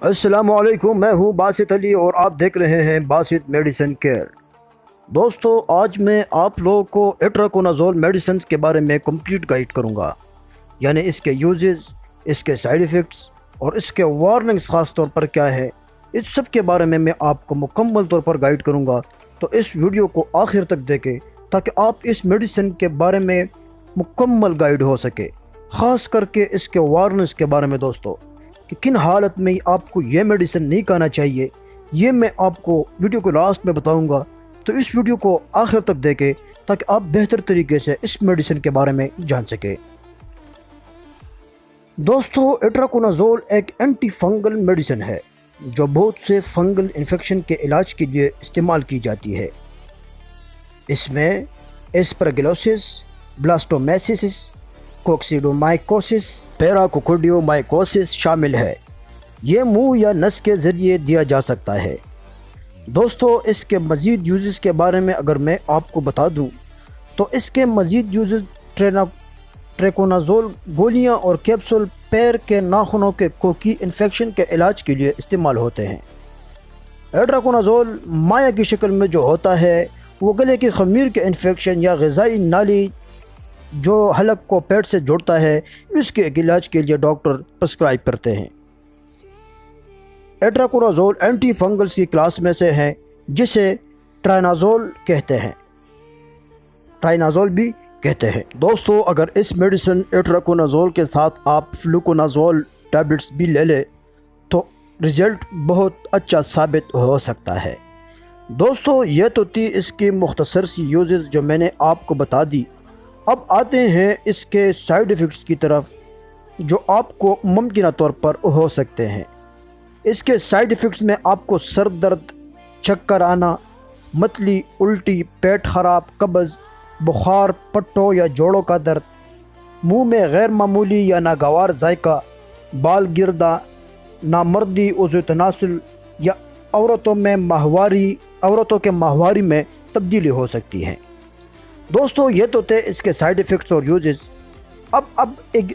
السلام علیکم، میں ہوں باسط علی اور آپ دیکھ رہے ہیں باسط میڈیسن کیئر۔ دوستو، آج میں آپ لوگوں کو ایٹراکونازول میڈیسنز کے بارے میں کمپلیٹ گائیڈ کروں گا، یعنی اس کے یوزز، اس کے سائیڈ ایفیکٹس اور اس کے وارننگز خاص طور پر کیا ہے، اس سب کے بارے میں آپ کو مکمل طور پر گائیڈ کروں گا۔ تو اس ویڈیو کو آخر تک دیکھیں تاکہ آپ اس میڈیسن کے بارے میں مکمل گائیڈ ہو سکے، خاص کر کے اس کے وارننگز کے بارے میں دوستو، کہ کن حالت میں آپ کو یہ میڈیسن نہیں کھانا چاہیے، یہ میں آپ کو ویڈیو کو لاسٹ میں بتاؤں گا۔ تو اس ویڈیو کو آخر تک دیکھیں تاکہ آپ بہتر طریقے سے اس میڈیسن کے بارے میں جان سکیں۔ دوستو، ایٹراکونازول ایک اینٹی فنگل میڈیسن ہے جو بہت سے فنگل انفیکشن کے علاج کے لیے استعمال کی جاتی ہے۔ اس میں ایسپرگلوسس، بلاسٹومیسس، کوکسیڈومائکوسس، پیراکوکوڈیومائکوسس شامل ہے۔ یہ منہ یا نس کے ذریعے دیا جا سکتا ہے۔ دوستو، اس کے مزید یوزز کے بارے میں اگر میں آپ کو بتا دوں تو اس کے مزید یوزز ٹریکونازول گولیاں اور کیپسول پیر کے ناخنوں کے کوکی انفیکشن کے علاج کے لیے استعمال ہوتے ہیں۔ ایٹراکونازول مائع کی شکل میں جو ہوتا ہے وہ گلے کی خمیر کے انفیکشن یا غذائی نالی جو حلق کو پیٹ سے جوڑتا ہے، اس کے علاج کے لیے ڈاکٹر پرسکرائب کرتے ہیں۔ ایٹراکونازول اینٹی فنگلز کی کلاس میں سے ہیں جسے ٹرائنازول بھی کہتے ہیں۔ دوستو، اگر اس میڈیسن ایٹراکونازول کے ساتھ آپ فلوکونازول ٹیبلٹس بھی لے لیں تو رزلٹ بہت اچھا ثابت ہو سکتا ہے۔ دوستو، یہ تو تھی اس کی مختصر سی یوزز جو میں نے آپ کو بتا دی۔ اب آتے ہیں اس کے سائیڈ ایفیکٹس کی طرف جو آپ کو ممکنہ طور پر ہو سکتے ہیں۔ اس کے سائیڈ ایفیکٹس میں آپ کو سر درد، چکر آنا، متلی، الٹی، پیٹ خراب، قبض، بخار، پٹوں یا جوڑوں کا درد، منہ میں غیر معمولی یا ناگوار ذائقہ، بال گردہ، نامردی، عضو تناسل یا عورتوں کے ماہواری میں تبدیلی ہو سکتی ہے۔ دوستو، یہ تو تھے اس کے سائیڈ ایفیکٹس اور یوزز۔ اب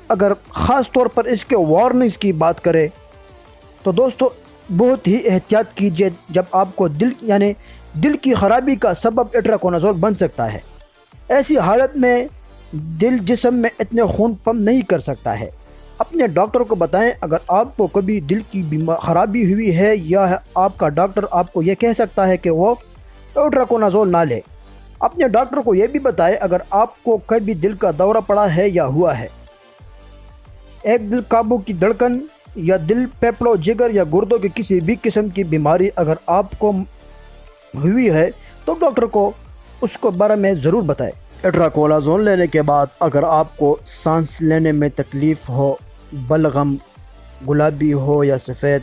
اگر خاص طور پر اس کے وارننگز کی بات کریں تو دوستو بہت ہی احتیاط کیجیے جب آپ کو دل کی خرابی کا سبب ایٹراکونازول بن سکتا ہے۔ ایسی حالت میں دل جسم میں اتنے خون پمپ نہیں کر سکتا ہے۔ اپنے ڈاکٹر کو بتائیں اگر آپ کو کبھی دل کی خرابی ہوئی ہے یا آپ کا ڈاکٹر آپ کو یہ کہہ سکتا ہے کہ وہ ایٹراکونازول نہ لے۔ اپنے ڈاکٹر کو یہ بھی بتائیں اگر آپ کو کبھی دل کا دورہ پڑا ہے یا ہوا ہے، ایک دل قابو کی دھڑکن یا دل، پھیپھڑوں، جگر یا گردوں کی کسی بھی قسم کی بیماری اگر آپ کو ہوئی ہے تو ڈاکٹر کو اس کو بارے میں ضرور بتائیں۔ ایٹراکونازول لینے کے بعد اگر آپ کو سانس لینے میں تکلیف ہو، بلغم، گلابی ہو یا سفید،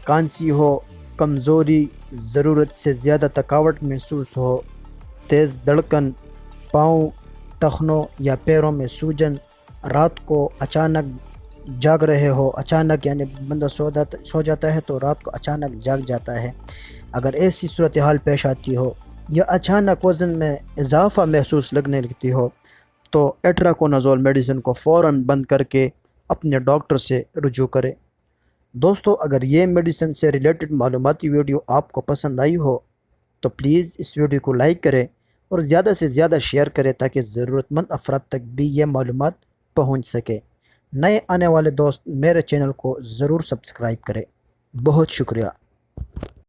کھانسی ہو، کمزوری، ضرورت سے زیادہ تھکاوٹ محسوس ہو، تیز دھڑکن، پاؤں، ٹخنوں یا پیروں میں سوجن، رات کو اچانک جاگ رہے ہو، اچانک یعنی بندہ سو جاتا ہے تو رات کو اچانک جاگ جاتا ہے، اگر ایسی صورتحال پیش آتی ہو یا اچانک وزن میں اضافہ محسوس لگنے لگتی ہو تو ایٹراکونازول میڈیسن کو فوراً بند کر کے اپنے ڈاکٹر سے رجوع کریں۔ دوستو، اگر یہ میڈیسن سے ریلیٹڈ معلوماتی ویڈیو آپ کو پسند آئی ہو تو پلیز اس ویڈیو کو لائک کریں اور زیادہ سے زیادہ شیئر کریں تاکہ ضرورت مند افراد تک بھی یہ معلومات پہنچ سکے۔ نئے آنے والے دوست میرے چینل کو ضرور سبسکرائب کریں۔ بہت شکریہ۔